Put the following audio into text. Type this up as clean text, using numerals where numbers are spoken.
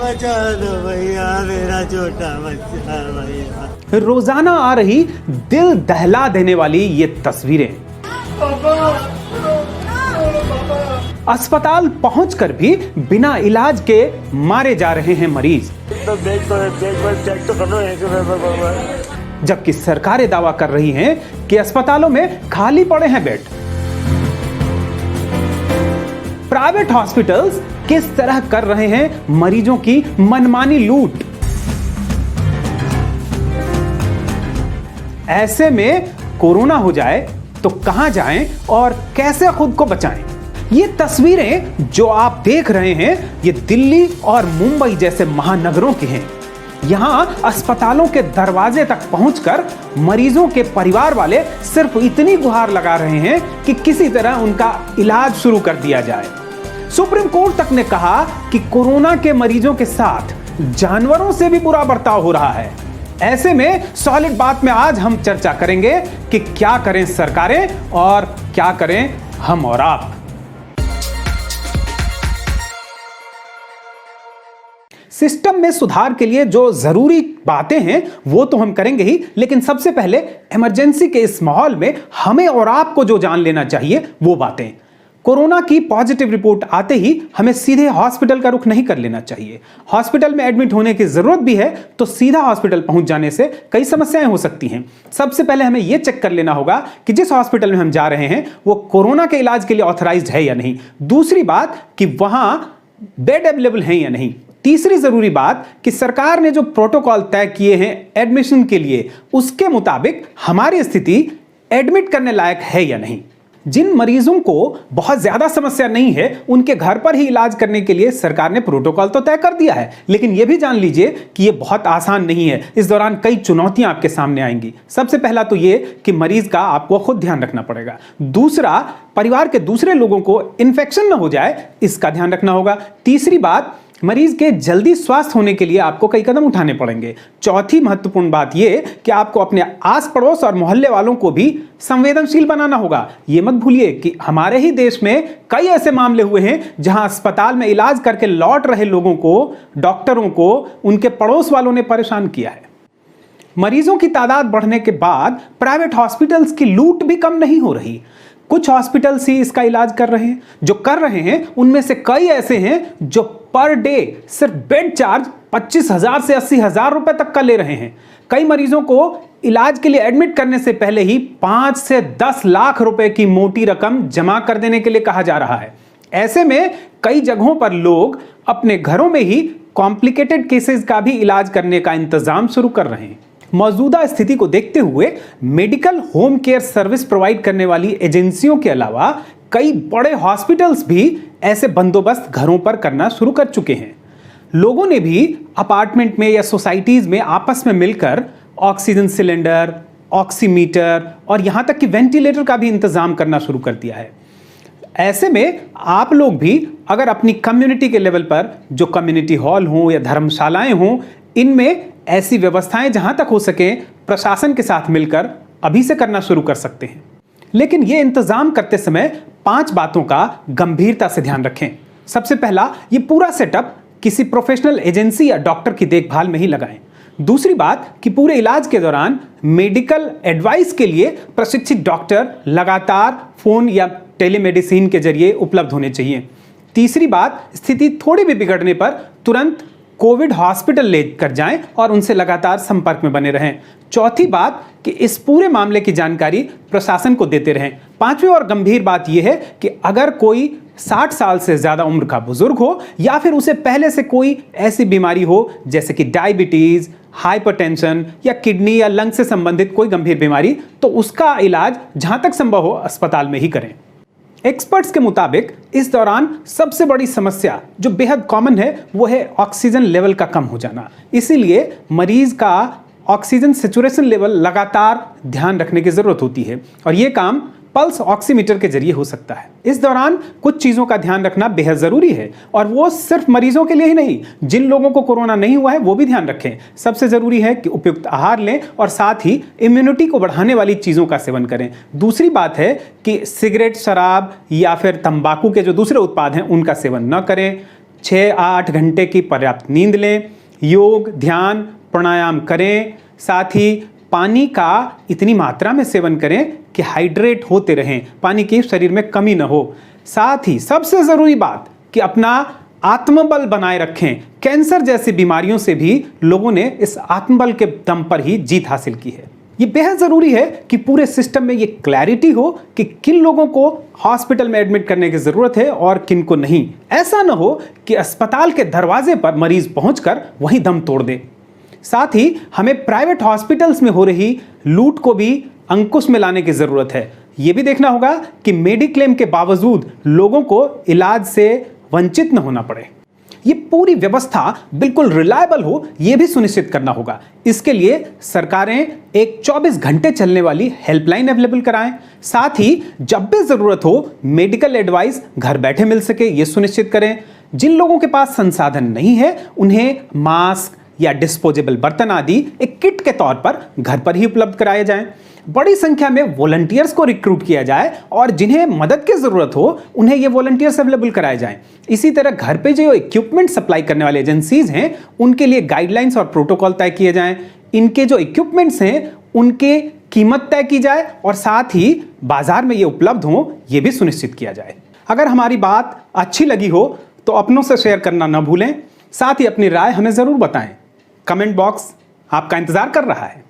बचा दो भैया, मेरा छोटा बच्चा भैया। रोजाना आ रही दिल दहला देने वाली ये तस्वीरें। अस्पताल पहुंचकर भी बिना इलाज के मारे जा रहे हैं मरीज। जबकि सरकारें दावा कर रही हैं कि अस्पतालों में खाली पड़े हैं बेड। प्राइवेट हॉस्पिटल्स किस तरह कर रहे हैं मरीजों की मनमानी लूट। ऐसे में कोरोना हो जाए तो कहां जाएं और कैसे खुद को बचाएं। ये तस्वीरें जो आप देख रहे हैं ये दिल्ली और मुंबई जैसे महानगरों की हैं। यहां अस्पतालों के दरवाजे तक पहुंचकर मरीजों के परिवार वाले सिर्फ इतनी गुहार लगा रहे हैं कि किसी तरह उनका इलाज शुरू कर दिया जाए। सुप्रीम कोर्ट तक ने कहा कि कोरोना के मरीजों के साथ जानवरों से भी बुरा बर्ताव हो रहा है। ऐसे में सॉलिड बात में आज हम चर्चा करेंगे कि क्या करें सरकारें और क्या करें हम और आप। सिस्टम में सुधार के लिए जो जरूरी बातें हैं वो तो हम करेंगे ही, लेकिन सबसे पहले इमरजेंसी के इस माहौल में हमें और आपको जो जान लेना चाहिए वो बातें। कोरोना की पॉजिटिव रिपोर्ट आते ही हमें सीधे हॉस्पिटल का रुख नहीं कर लेना चाहिए। हॉस्पिटल में एडमिट होने की जरूरत भी है तो सीधा हॉस्पिटल पहुंच जाने से कई समस्याएं हो सकती हैं। सबसे पहले हमें यह चेक कर लेना होगा कि जिस हॉस्पिटल में हम जा रहे हैं वो कोरोना के इलाज के लिए ऑथराइज्ड है या नहीं। दूसरी बात कि वहां बेड अवेलेबल है या नहीं। तीसरी जरूरी बात कि सरकार ने जो प्रोटोकॉल तय किए हैं एडमिशन के लिए उसके मुताबिक हमारी स्थिति एडमिट करने लायक है या नहीं। जिन मरीजों को बहुत ज्यादा समस्या नहीं है उनके घर पर ही इलाज करने के लिए सरकार ने प्रोटोकॉल तो तय कर दिया है, लेकिन यह भी जान लीजिए कि यह बहुत आसान नहीं है। इस दौरान कई चुनौतियां आपके सामने आएंगी। सबसे पहला तो यह कि मरीज का आपको खुद ध्यान रखना पड़ेगा। दूसरा, परिवार के दूसरे लोगों को इन्फेक्शन न हो जाए इसका ध्यान रखना होगा। तीसरी बात, मरीज के जल्दी स्वस्थ होने के लिए आपको कई कदम उठाने पड़ेंगे। चौथी महत्वपूर्ण बात यह कि आपको अपने आस पड़ोस और मोहल्ले वालों को भी संवेदनशील बनाना होगा। यह मत भूलिए कि हमारे ही देश में कई ऐसे मामले हुए हैं जहां अस्पताल में इलाज करके लौट रहे लोगों को, डॉक्टरों को, उनके पड़ोस वालों ने परेशान किया है। मरीजों की तादाद बढ़ने के बाद प्राइवेट हॉस्पिटल्स की लूट भी कम नहीं हो रही। कुछ हॉस्पिटल्स ही इसका इलाज कर रहे हैं। जो कर रहे हैं उनमें से कई ऐसे हैं जो पर डे सिर्फ बेड चार्ज 25,000 से 80,000 रुपए तक का ले रहे हैं। कई मरीजों को इलाज के लिए एडमिट करने से पहले ही 5 से 10 लाख रुपए की मोटी रकम जमा कर देने के लिए कहा जा रहा है। ऐसे में कई जगहों पर लोग अपने घरों में ही कॉम्प्लिकेटेड केसेस का भी इलाज करने का इंतजाम शुरू कर रहे हैं। मौजूदा स्थिति को देखते हुए medical home care service provide करने वाली एजेंसियों के अलावा कई बड़े हॉस्पिटल्स भी ऐसे बंदोबस्त घरों पर करना शुरू कर चुके हैं। लोगों ने भी अपार्टमेंट में या सोसाइटीज में आपस में मिलकर ऑक्सीजन सिलेंडर, ऑक्सीमीटर और यहां तक कि वेंटिलेटर का भी इंतजाम करना शुरू कर दिया है। ऐसे में आप लोग भी अगर अपनी कम्युनिटी के लेवल पर जो कम्युनिटी हॉल हो या धर्मशालाएं हों, इनमें ऐसी व्यवस्थाएं जहां तक हो सके प्रशासन के साथ मिलकर अभी से करना शुरू कर सकते हैं। लेकिन यह इंतजाम करते समय 5 बातों का गंभीरता से ध्यान रखें। सबसे पहला, ये पूरा सेटअप किसी प्रोफेशनल एजेंसी या डॉक्टर की देखभाल में ही लगाएं। दूसरी बात कि पूरे इलाज के दौरान मेडिकल एडवाइस के लिए प्रशिक्षित डॉक्टर लगातार फोन या टेलीमेडिसिन के जरिए उपलब्ध होने चाहिए। तीसरी बात, स्थिति थोड़ी भी बिगड़ने पर तुरंत कोविड हॉस्पिटल लेकर जाएं और उनसे लगातार संपर्क में बने रहें। चौथी बात कि इस पूरे मामले की जानकारी प्रशासन को देते रहें। पांचवी और गंभीर बात यह है कि अगर कोई 60 साल से ज्यादा उम्र का बुजुर्ग हो या फिर उसे पहले से कोई ऐसी बीमारी हो जैसे कि डायबिटीज, हाइपरटेंशन या किडनी या लंग से संबंधित कोई गंभीर बीमारी, तो उसका इलाज जहां तक संभव हो अस्पताल में ही करें। एक्सपर्ट्स के मुताबिक इस दौरान सबसे बड़ी समस्या जो बेहद कॉमन है वो है ऑक्सीजन लेवल का कम हो जाना। इसीलिए मरीज का ऑक्सीजन सैचुरेशन लेवल लगातार ध्यान रखने की जरूरत होती है और यह काम पल्स ऑक्सीमीटर के जरिए हो सकता है। इस दौरान कुछ चीजों का ध्यान रखना बेहद जरूरी है और वो सिर्फ मरीजों के लिए ही नहीं, जिन लोगों को कोरोना नहीं हुआ है वो भी ध्यान रखें। सबसे जरूरी है कि उपयुक्त आहार लें और साथ ही इम्यूनिटी को बढ़ाने वाली चीजों का सेवन करें। दूसरी बात है कि सिगरेट, शराब या फिर तंबाकू के जो दूसरे उत्पाद हैं उनका सेवन न करें। 6-8 घंटे की पर्याप्त नींद लें, योग, ध्यान, प्राणायाम करें, साथ ही पानी का इतनी मात्रा में सेवन करें कि हाइड्रेट होते रहें, पानी की शरीर में कमी ना हो। साथ ही सबसे ज़रूरी बात कि अपना आत्मबल बनाए रखें। कैंसर जैसी बीमारियों से भी लोगों ने इस आत्मबल के दम पर ही जीत हासिल की है। ये बेहद ज़रूरी है कि पूरे सिस्टम में ये क्लैरिटी हो कि किन लोगों को हॉस्पिटल में एडमिट करने की ज़रूरत है और किन को नहीं। ऐसा ना हो कि अस्पताल के दरवाजे पर मरीज पहुंचकर वहीं दम तोड़ दे। साथ ही हमें प्राइवेट हॉस्पिटल्स में हो रही लूट को भी अंकुश में लाने की ज़रूरत है। ये भी देखना होगा कि मेडिक्लेम के बावजूद लोगों को इलाज से वंचित न होना पड़े। ये पूरी व्यवस्था बिल्कुल रिलायबल हो, यह भी सुनिश्चित करना होगा। इसके लिए सरकारें एक 24 घंटे चलने वाली हेल्पलाइन अवेलेबल कराएं। साथ ही जब भी जरूरत हो मेडिकल एडवाइस घर बैठे मिल सके, यह सुनिश्चित करें। जिन लोगों के पास संसाधन नहीं है उन्हें मास्क या डिस्पोजेबल बर्तन आदि एक किट के तौर पर घर पर ही उपलब्ध कराए जाएं। बड़ी संख्या में वॉलंटियर्स को रिक्रूट किया जाए और जिन्हें मदद की जरूरत हो उन्हें ये वॉलंटियर्स अवेलेबल कराए जाएं। इसी तरह घर पे जो इक्विपमेंट सप्लाई करने वाले एजेंसीज हैं उनके लिए गाइडलाइंस और प्रोटोकॉल तय किए जाएं। इनके जो इक्विपमेंट्स हैं उनके कीमत तय की जाए और साथ ही बाजार में ये उपलब्ध हो, ये भी सुनिश्चित किया जाए। अगर हमारी बात अच्छी लगी हो तो अपनों से शेयर करना न भूलें। साथ ही अपनी राय हमें जरूर बताएं। कमेंट बॉक्स आपका इंतजार कर रहा है।